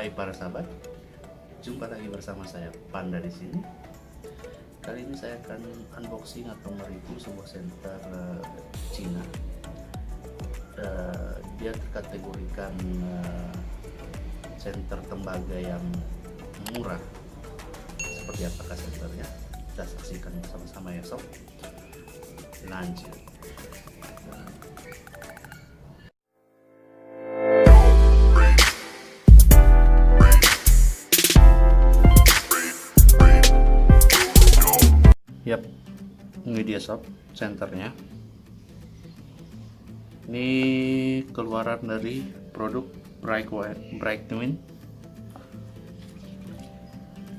Hai para sahabat, jumpa lagi bersama saya Panda di sini. Kali ini saya akan unboxing atau mereview sebuah senter Cina. Dia dikategorikan senter tembaga yang murah. Seperti apakah senternya? Kita saksikan bersama-sama ya sob. Lanjut. Yap, ini dia sob, senternya. Ini keluaran dari produk Brightwin.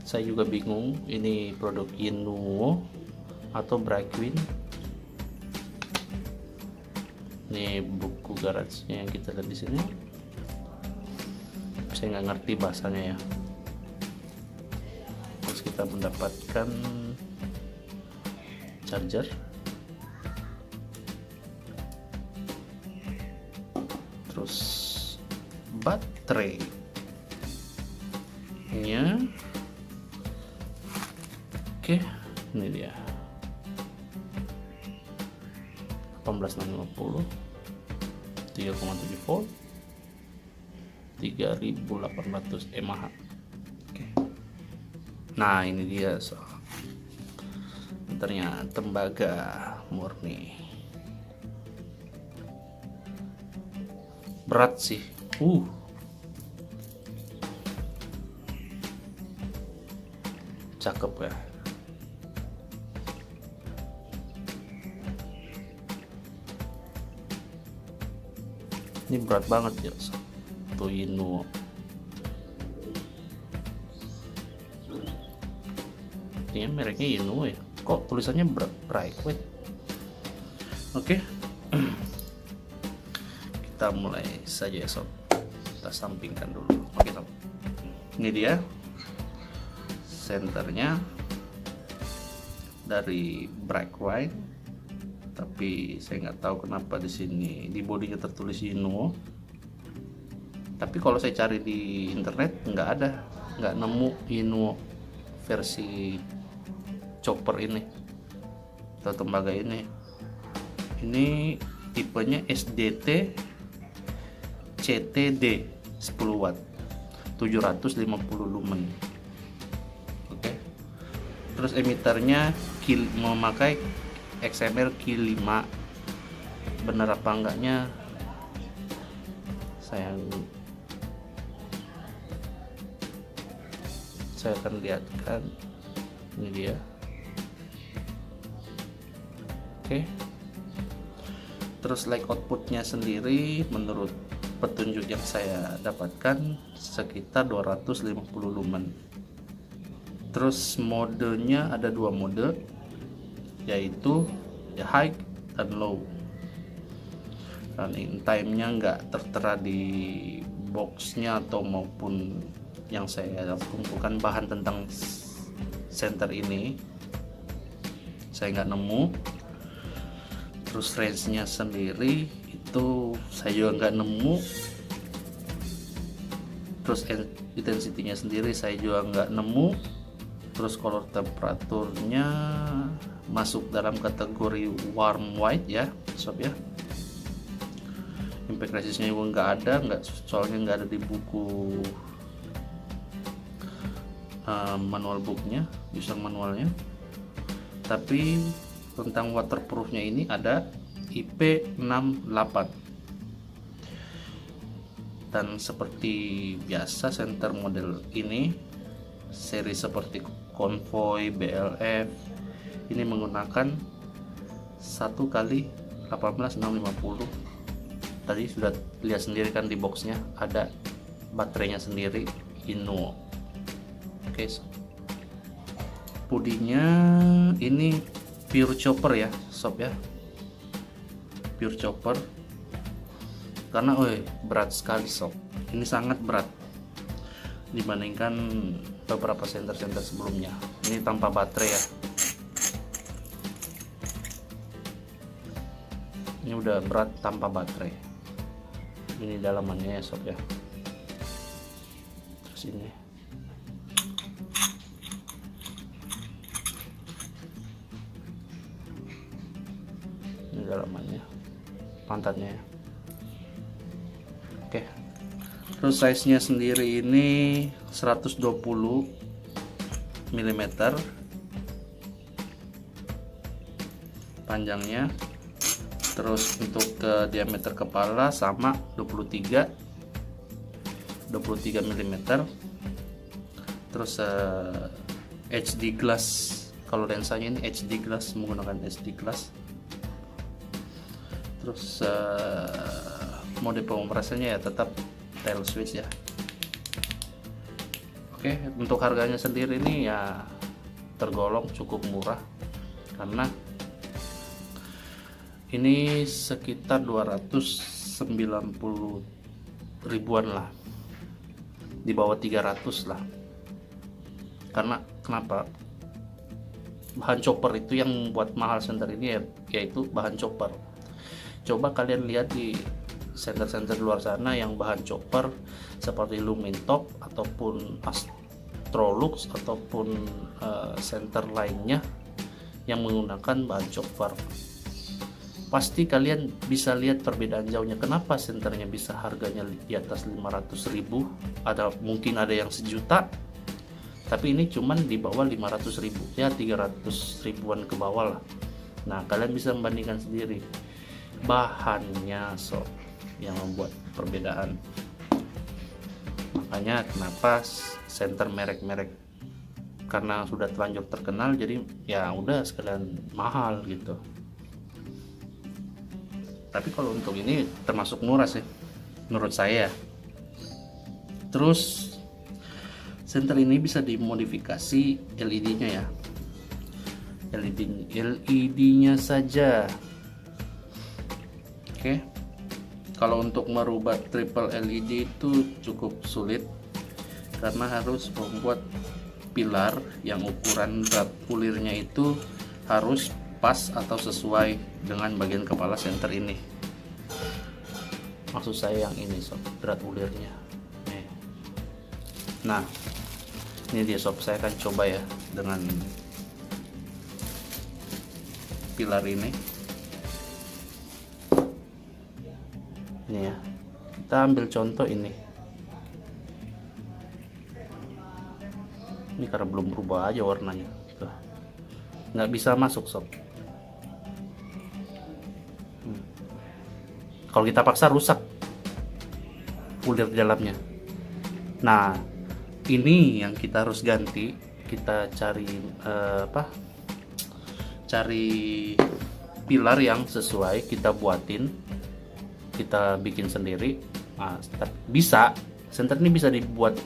Saya juga bingung, ini produk Yinuo atau Brightwin. Ini buku garage-nya yang kita lihat di sini. Saya nggak ngerti bahasanya ya. Terus kita mendapatkan charger, terus baterainya. Oke, ini dia 18650 3,7 volt 3800 mAh. Oke. Nah, ini dia ternyata tembaga murni. Berat sih. Cakep ya. Ini berat banget ya. Tuh Yinuo. Ini mereknya Yinuo ya. Kok tulisannya Brightwin? Oke. Kita mulai saja ya sob. Kita sampingkan dulu. Oke sob. Ini dia senternya dari Brightwin. Tapi saya nggak tahu kenapa di sini di bodinya tertulis Yinuo. Tapi kalau saya cari di internet nggak nemu Yinuo versi chopper ini atau tembaga ini. Ini tipenya SDT CTD 10 watt 750 lumen. Oke. Terus emiternya memakai XMR Q5. Benar apa enggaknya saya akan lihatkan. Ini dia. Oke. Terus like outputnya sendiri menurut petunjuk yang saya dapatkan sekitar 250 lumen. Terus modenya ada dua mode, yaitu ya high dan low. Running time-nya nggak tertera di boxnya atau maupun yang saya kumpulkan bahan tentang center ini, saya nggak nemu. Terus range-nya sendiri itu saya juga nggak nemu. Terus intensity-nya sendiri saya juga nggak nemu. Terus color temperaturnya masuk dalam kategori warm white ya sob ya. Impact resistnya juga nggak soalnya nggak ada di buku manual booknya, user manualnya. Tapi tentang waterproofnya ini ada IP68. Dan seperti biasa senter model ini, seri seperti Convoy, BLF ini menggunakan 1x18650. Tadi sudah lihat sendiri kan di boxnya ada baterainya sendiri Yinuo. Oke, pudinya ini pure chopper ya sob ya, pure chopper. Karena berat sekali sob, ini sangat berat dibandingkan beberapa senter-senter sebelumnya. Ini tanpa baterai ya. Ini udah berat tanpa baterai. Ini dalamannya ya sob ya. sini. Ini dalamannya, pantatnya ya. Oke, terus size nya sendiri ini 120 mm panjangnya. Terus untuk ke diameter kepala sama 23 mm. Terus HD glass, kalau lensanya ini HD glass, menggunakan HD glass. Terus mode pemrosesannya ya tetap tail switch ya. Oke, untuk harganya sendiri ini ya tergolong cukup murah, karena ini sekitar 290 ribuan lah, di bawah 300 lah. Karena kenapa? Bahan chopper itu yang membuat mahal senter ini ya, yaitu bahan chopper. Coba kalian lihat di senter-senter luar sana yang bahan chopper seperti Lumintop ataupun Astrolux ataupun senter lainnya yang menggunakan bahan chopper. Pasti kalian bisa lihat perbedaan jauhnya. Kenapa senternya bisa harganya di atas 500.000, mungkin ada yang sejuta, tapi ini cuman di bawah 500.000 ya, 300 ribuan ke bawah lah. Nah, kalian bisa membandingkan sendiri bahannya sob yang membuat perbedaan. Makanya kenapa senter merek-merek, karena sudah terlanjur terkenal, jadi ya udah sekalian mahal gitu. Tapi kalau untuk ini termasuk murah sih menurut saya. Terus senter ini bisa dimodifikasi LED-nya ya. LED-nya saja. Oke. Kalau untuk merubah triple LED itu cukup sulit, karena harus membuat pilar yang ukuran berat ulirnya itu harus pas atau sesuai dengan bagian kepala senter ini. Maksud saya yang ini sob, berat ulirnya nih. Nah, ini dia sob, saya akan coba ya dengan pilar ini. Ini ya, kita ambil contoh ini. Ini karena belum berubah aja warnanya tuh, nggak bisa masuk sob. Kalau kita paksa rusak ulir di dalamnya. Nah, ini yang kita harus ganti. Kita cari cari pilar yang sesuai, kita buatin, kita bikin sendiri. Nah, bisa, senter ini bisa dibuat,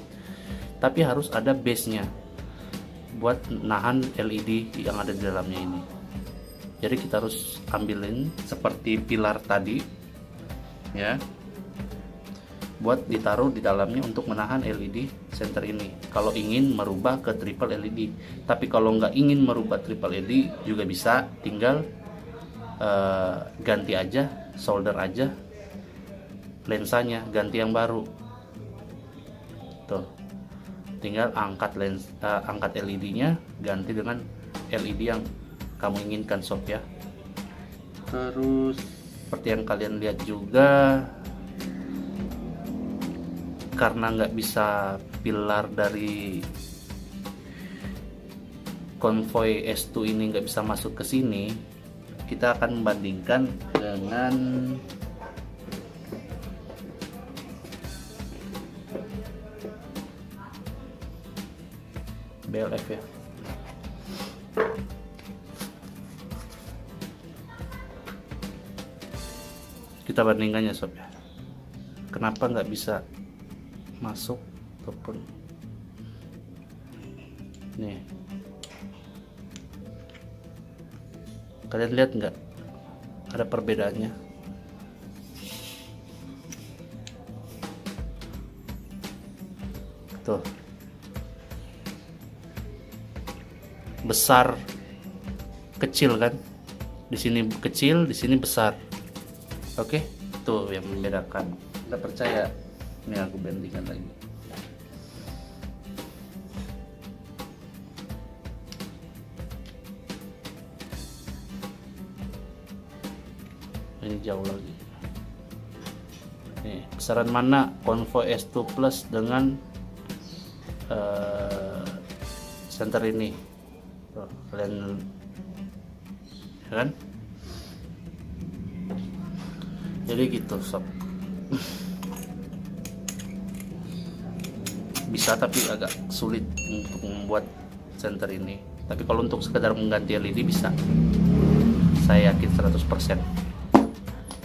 tapi harus ada base-nya buat nahan LED yang ada di dalamnya ini. Jadi kita harus ambilin seperti pilar tadi ya, buat ditaruh di dalamnya untuk menahan LED senter ini kalau ingin merubah ke triple LED. Tapi kalau nggak ingin merubah triple LED juga bisa, tinggal ganti aja, solder aja lensanya, ganti yang baru tuh, tinggal angkat angkat LED-nya, ganti dengan LED yang kamu inginkan sob ya. Terus seperti yang kalian lihat juga, karena nggak bisa pilar dari konvoy S2 ini nggak bisa masuk ke sini, kita akan membandingkan dengan BLF ya. Kita bandingkannya sob ya, kenapa nggak bisa masuk ataupun nih, kalian lihat nggak ada perbedaannya? Tuh, besar kecil kan, di sini kecil, di sini besar. Oke, tuh yang membedakan. Nggak percaya, ini aku bandingkan lagi. jauh lagi. Nih, besaran mana Convoy S2 Plus dengan center ini. Tuh, kalian ya kan? Jadi gitu sob. Bisa tapi agak sulit untuk membuat center ini. Tapi kalau untuk sekedar mengganti LED bisa. Saya yakin 100%.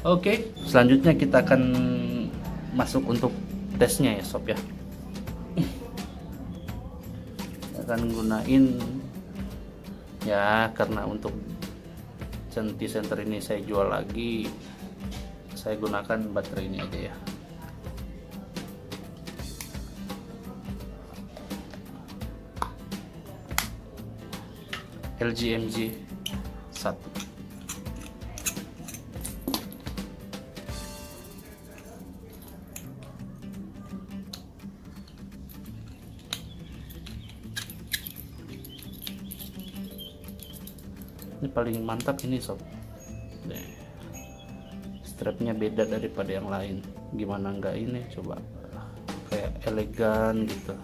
Oke, selanjutnya kita akan masuk untuk tesnya ya sob ya. Akan gunain ya, karena untuk center ini saya jual lagi, saya gunakan baterai ini aja ya. LG MG 1. Ini paling mantap ini sob. Strapnya beda daripada yang lain. Gimana enggak ini, coba kayak elegan gitu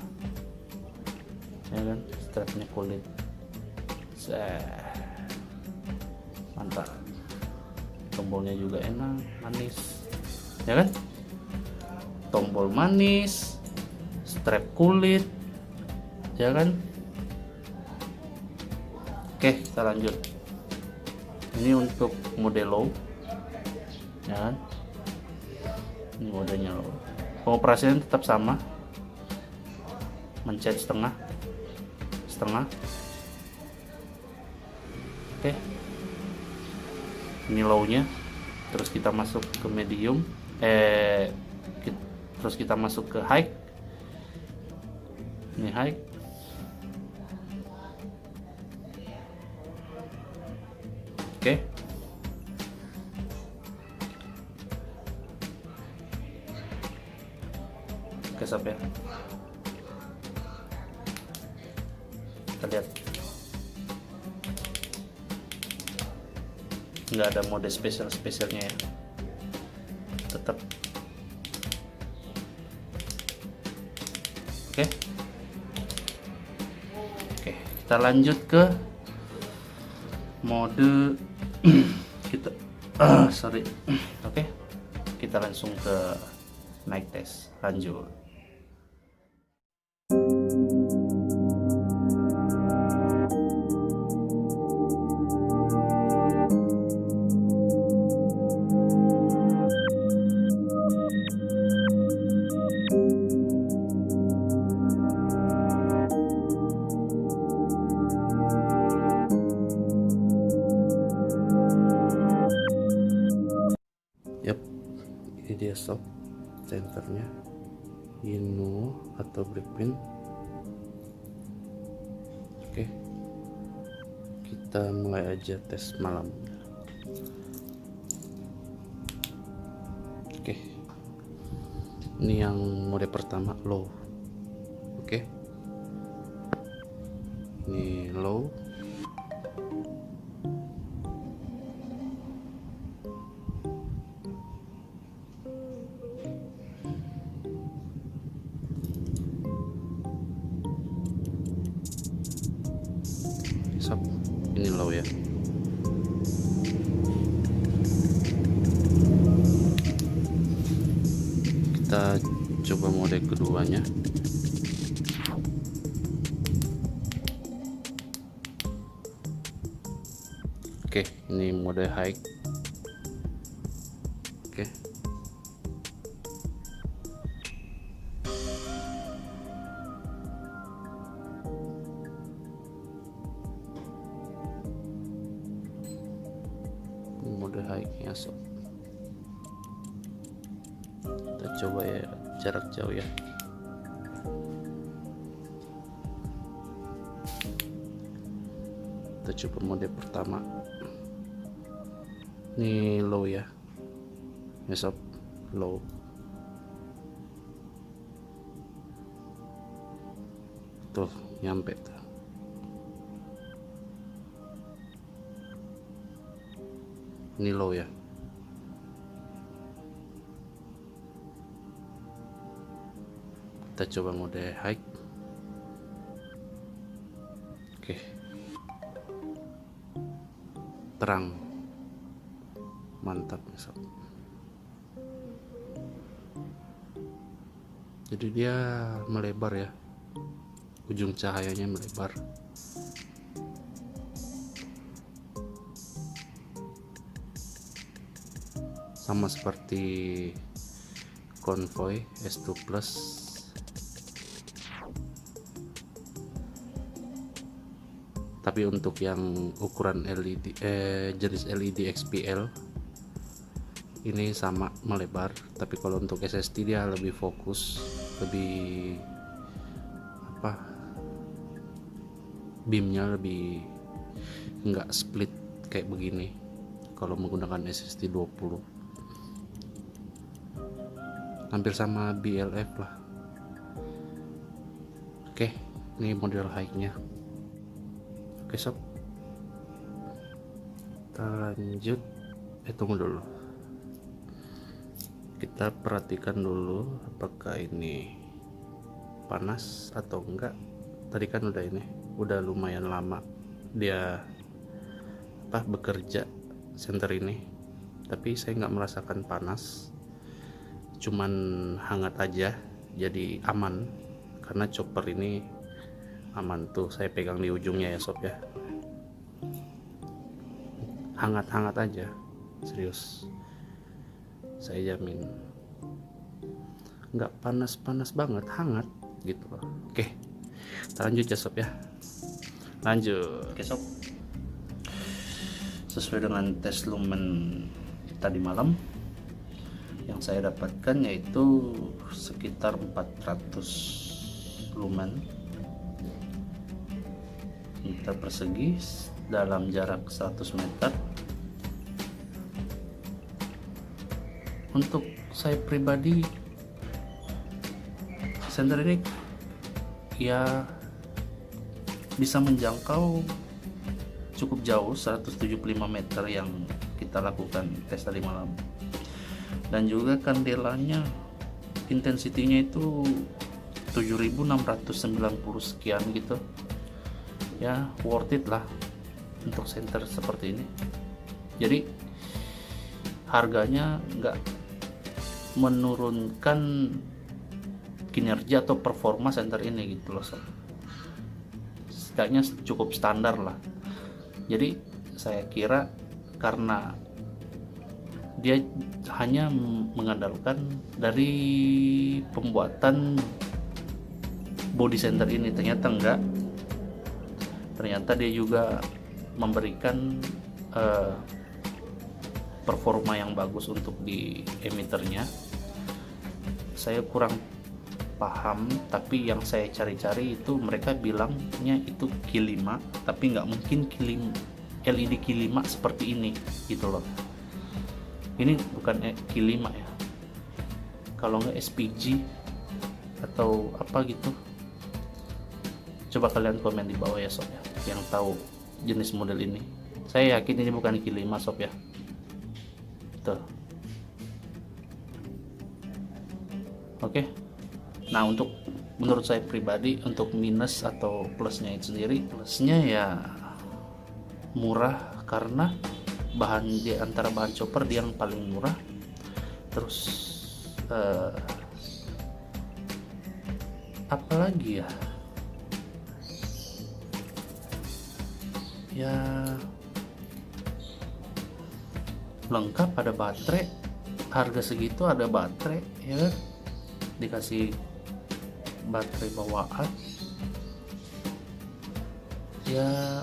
ya kan, strapnya kulit. Mantap, tombolnya juga enak, manis ya kan, tombol manis, strap kulit ya kan. Oke, kita lanjut. Ini untuk mode low ya kan, ini modenya low. Pengoperasian tetap sama, mencet setengah. Oke, ini low nya. Terus kita masuk ke medium, terus kita masuk ke high. Ini high. Oke. Oke sob ya. Kita lihat. Nggak ada mode spesialnya ya. Tetap. Oke. Oke, kita lanjut ke mode kita sorry. Oke, kita langsung ke night test. Lanjut. Yap, ini dia sob centernya, Yinu atau Blackpink. Oke, kita mulai aja tes malam. Oke, ini yang mode pertama low. Oke, ini low. Sob, ini low ya. Kita coba mode keduanya. Oke, ini mode high. Oke. Mode high ya sob. Kita coba ya jarak jauh ya. Kita coba mode pertama. Ini low ya sob, low. Tuh nyampe tuh. Ini low ya. Kita coba mode high. Oke, terang, mantap nih sob. Jadi dia melebar ya, ujung cahayanya melebar. Sama seperti Convoy S2 Plus. Tapi untuk yang ukuran LED jenis LED XPL ini sama melebar, tapi kalau untuk SSD dia lebih fokus, lebih beamnya lebih nggak split kayak begini kalau menggunakan SSD 20. Hampir sama BLF lah. Oke, ini model high-nya. Oke sob, kita lanjut. Tunggu dulu, kita perhatikan dulu apakah ini panas atau enggak. Tadi kan udah lumayan lama dia bekerja senter ini, tapi saya nggak merasakan panas, cuman hangat aja. Jadi aman karena chopper ini aman tuh, saya pegang di ujungnya ya sob ya, hangat-hangat aja, serius, saya jamin nggak panas-panas banget, hangat gitu loh. Oke, kita lanjut ya sob ya, lanjut. Oke sob, sesuai dengan tes lumen tadi malam yang saya dapatkan yaitu sekitar 400 lumen meter persegi dalam jarak 100 meter. Untuk saya pribadi, senter ini ya bisa menjangkau cukup jauh, 175 meter yang kita lakukan tes tadi malam. Dan juga kandelanya intensitinya itu 7690 sekian gitu ya, worth it lah untuk center seperti ini. Jadi harganya nggak menurunkan kinerja atau performa center ini gitu loh, setidaknya cukup standar lah. Jadi saya kira karena dia hanya mengandalkan dari pembuatan body center ini, ternyata enggak, ternyata dia juga memberikan performa yang bagus untuk di emitternya. Saya kurang paham, tapi yang saya cari-cari itu mereka bilangnya itu Q5, tapi nggak mungkin LED Q5 seperti ini gitu loh. Ini bukan Q5 ya, kalau nggak SPG atau apa gitu. Coba kalian komen di bawah ya sob ya, yang tahu jenis model ini. Saya yakin ini bukan Q5 sob ya. Tuh. Oke. Nah, untuk menurut saya pribadi, untuk minus atau plusnya itu sendiri, plusnya ya murah karena bahan di antara bahan chopper dia yang paling murah. Terus apalagi ya lengkap, ada baterai, harga segitu ada baterai ya kan, dikasih baterai bawaan ya.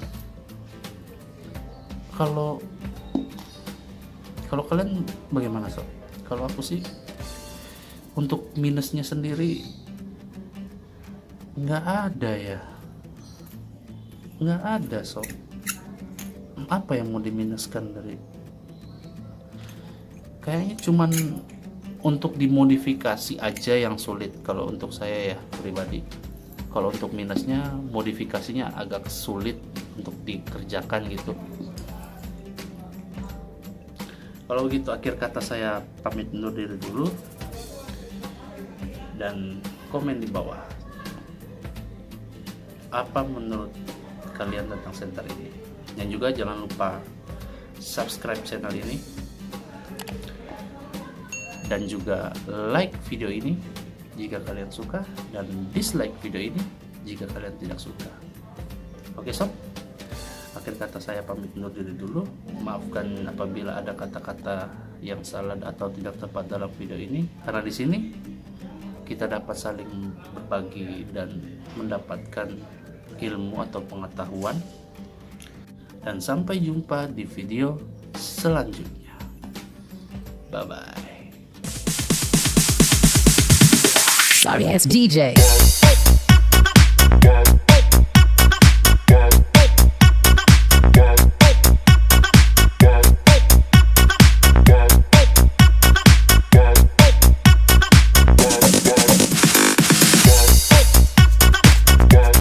Kalau kalian bagaimana sob? Kalau aku sih untuk minusnya sendiri nggak ada ya, nggak ada sob. Apa yang mau diminuskan dari? Kayaknya cuman untuk dimodifikasi aja yang sulit kalau untuk saya ya pribadi. Kalau untuk minusnya, modifikasinya agak sulit untuk dikerjakan gitu. Kalau begitu akhir kata saya pamit undur diri dulu, dan komen di bawah. Apa menurut kalian tentang senter ini? Dan juga jangan lupa subscribe channel ini dan juga like video ini jika kalian suka, dan dislike video ini jika kalian tidak suka. Oke sob, akhir kata saya pamit undur diri dulu. Maafkan apabila ada kata-kata yang salah atau tidak tepat dalam video ini, karena di sini kita dapat saling berbagi dan mendapatkan ilmu atau pengetahuan. Dan sampai jumpa di video selanjutnya. Bye bye. Sorry, it's DJ.